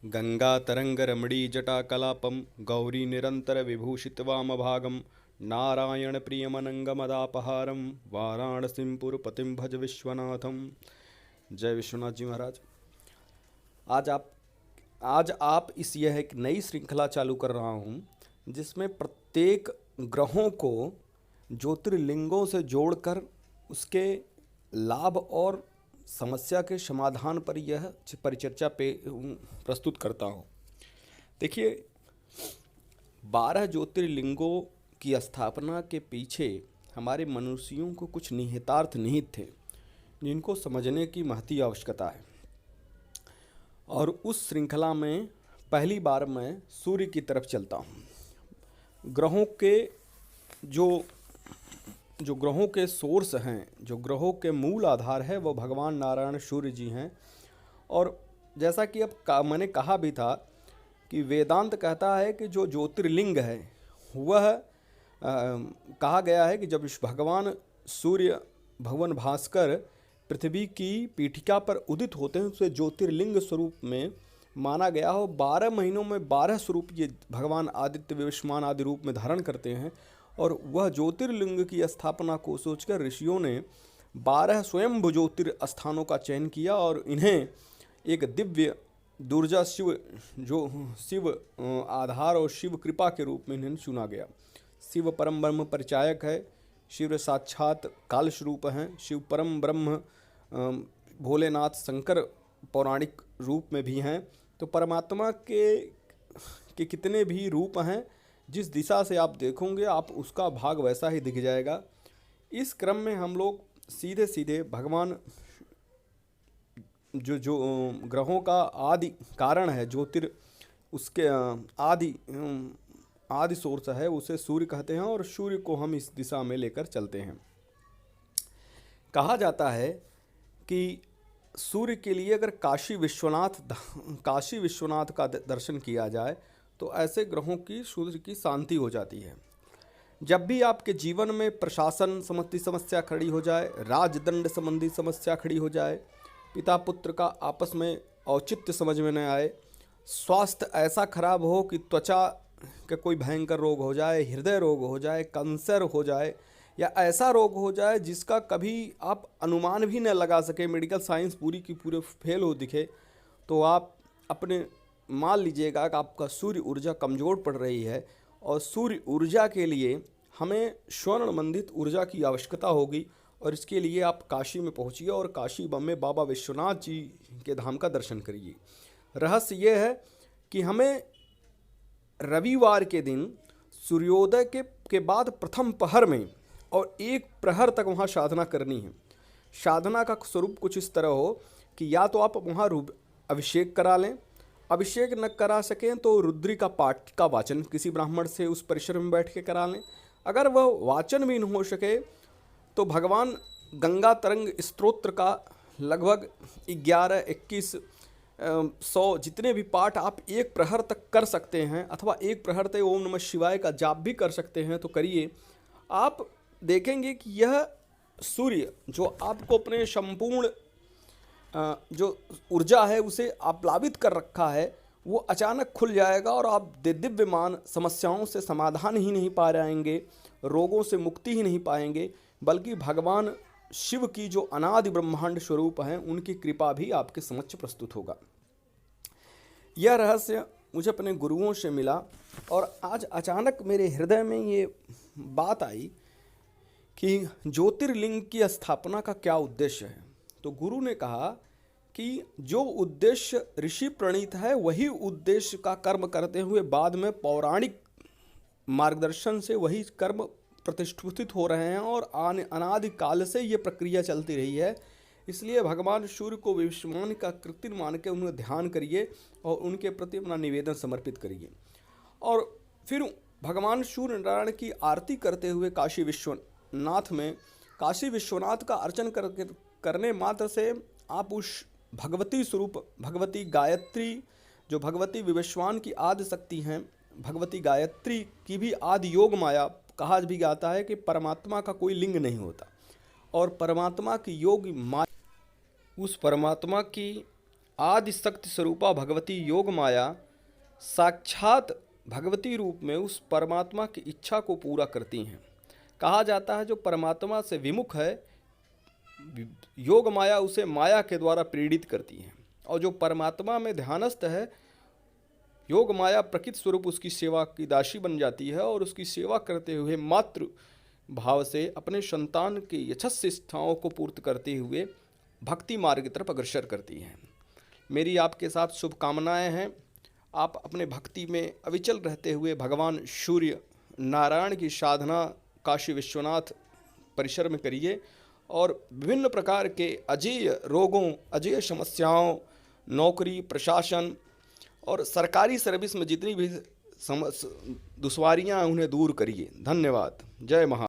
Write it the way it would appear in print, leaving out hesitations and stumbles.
गंगातरंगरमणी जटाकलापं गौरीनिरन्तरविभूषितवामभागं नारायणप्रियमनङ्गमदापहारं वाराणसीं पुरपतिं भज विश्वनाथम। जय विश्वनाथ जी महाराज। आज आप इस यह एक नई श्रृंखला चालू कर रहा हूँ जिसमें प्रत्येक ग्रहों को ज्योतिर्लिंगों से जोड़कर उसके लाभ और समस्या के समाधान पर यह परिचर्चा पे प्रस्तुत करता हूँ। देखिए, 12 ज्योतिर्लिंगों की स्थापना के पीछे हमारे मनुष्यों को कुछ निहितार्थ निहित थे जिनको समझने की महती आवश्यकता है। और उस श्रृंखला में पहली बार मैं सूर्य की तरफ चलता हूँ। ग्रहों के जो ग्रहों के सोर्स हैं, जो ग्रहों के मूल आधार है, वो भगवान नारायण सूर्य जी हैं। और जैसा कि अब मैंने कहा भी था कि वेदांत कहता है कि जो ज्योतिर्लिंग है वह कहा गया है कि जब भगवान सूर्य भगवान भास्कर पृथ्वी की पीठिका पर उदित होते हैं उसे ज्योतिर्लिंग स्वरूप में माना गया हो। 12 महीनों में 12 स्वरूप ये भगवान आदित्य विवस्वान आदि रूप में धारण करते हैं। और वह ज्योतिर्लिंग की स्थापना को सोचकर ऋषियों ने 12 स्वयंभू ज्योतिर्स्थानों का चयन किया और इन्हें एक दिव्य दुर्जा शिव आधार और शिव कृपा के रूप में इन्हें चुना गया। शिव परम ब्रह्म परिचायक है, शिव साक्षात काल स्वरूप हैं, शिव परम ब्रह्म भोलेनाथ शंकर पौराणिक रूप में भी हैं। तो परमात्मा के कितने भी रूप हैं, जिस दिशा से आप देखोगे आप उसका भाग वैसा ही दिख जाएगा। इस क्रम में हम लोग सीधे सीधे भगवान जो ग्रहों का आदि कारण है, उसके आदि सोर्स है, उसे सूर्य कहते हैं और सूर्य को हम इस दिशा में लेकर चलते हैं। कहा जाता है कि सूर्य के लिए अगर काशी विश्वनाथ का दर्शन किया जाए तो ऐसे ग्रहों की सूर्य की शांति हो जाती है। जब भी आपके जीवन में प्रशासन संबंधी समस्या खड़ी हो जाए, राजदंड संबंधी समस्या खड़ी हो जाए, पिता पुत्र का आपस में औचित्य समझ में न आए, स्वास्थ्य ऐसा खराब हो कि त्वचा का कोई भयंकर रोग हो जाए, हृदय रोग हो जाए, कैंसर हो जाए, या ऐसा रोग हो जाए जिसका कभी आप अनुमान भी न लगा सके, मेडिकल साइंस पूरी की पूरे फेल हो दिखे, तो आप अपने मान लीजिएगा कि आपका सूर्य ऊर्जा कमज़ोर पड़ रही है। और सूर्य ऊर्जा के लिए हमें स्वर्ण मंडित ऊर्जा की आवश्यकता होगी। और इसके लिए आप काशी में पहुंचिए और काशी में बाबा विश्वनाथ जी के धाम का दर्शन करिए। रहस्य ये है कि हमें रविवार के दिन सूर्योदय के बाद प्रथम पहर में और 1 प्रहर तक वहाँ साधना करनी है। साधना का स्वरूप कुछ इस तरह हो कि या तो आप वहाँ अभिषेक करा लें, अभिषेक न करा सकें तो रुद्री का पाठ का वाचन किसी ब्राह्मण से उस परिसर में बैठ के करा लें। अगर वह वाचन भी न हो सके तो भगवान गंगा तरंग स्तोत्र का लगभग 11-21-100 जितने भी पाठ आप 1 प्रहर तक कर सकते हैं, अथवा 1 प्रहर तक ओम नमः शिवाय का जाप भी कर सकते हैं, तो करिए। आप देखेंगे कि यह सूर्य जो आपको अपने संपूर्ण जो ऊर्जा है उसे आप्लावित कर रखा है, वो अचानक खुल जाएगा और आप दिव्यमान समस्याओं से समाधान ही नहीं पा जाएंगे, रोगों से मुक्ति ही नहीं पाएंगे, बल्कि भगवान शिव की जो अनादि ब्रह्मांड स्वरूप हैं उनकी कृपा भी आपके समक्ष प्रस्तुत होगा। यह रहस्य मुझे अपने गुरुओं से मिला और आज अचानक मेरे हृदय में ये बात आई कि ज्योतिर्लिंग की स्थापना का क्या उद्देश्य है। तो गुरु ने कहा कि जो उद्देश्य ऋषि प्रणीत है वही उद्देश्य का कर्म करते हुए बाद में पौराणिक मार्गदर्शन से वही कर्म प्रतिष्ठित हो रहे हैं और अनादि काल से ये प्रक्रिया चलती रही है। इसलिए भगवान सूर्य को विश्वमान का कृत्रिम मान के उन्हें ध्यान करिए और उनके प्रति अपना निवेदन समर्पित करिए। और फिर भगवान सूर्य नारायण की आरती करते हुए काशी विश्वनाथ का अर्चन करने मात्र से आप उस भगवती स्वरूप भगवती गायत्री, जो भगवती विवस्वान की आदि शक्ति हैं, भगवती गायत्री की भी आदि योग माया कहा भी जाता है कि परमात्मा का कोई लिंग नहीं होता और परमात्मा की योग माया, उस परमात्मा की आदि शक्ति स्वरूपा भगवती योग माया साक्षात भगवती रूप में उस परमात्मा की इच्छा को पूरा करती हैं। कहा जाता है जो परमात्मा से विमुख है, योग माया उसे माया के द्वारा प्रेरित करती है, और जो परमात्मा में ध्यानस्थ है, योग माया प्रकृति स्वरूप उसकी सेवा की दासी बन जाती है और उसकी सेवा करते हुए मातृ भाव से अपने संतान के यशस्वी इच्छाओं को पूर्त करते हुए भक्ति मार्ग की तरफ अग्रसर करती हैं। मेरी आपके साथ शुभकामनाएं हैं। आप अपने भक्ति में अविचल रहते हुए भगवान सूर्य नारायण की साधना काशी विश्वनाथ परिसर में करिए और विभिन्न प्रकार के अजेय रोगों, अजेय समस्याओं, नौकरी, प्रशासन और सरकारी सर्विस में जितनी भी दुश्वारियां हैं उन्हें दूर करिए। धन्यवाद। जय महा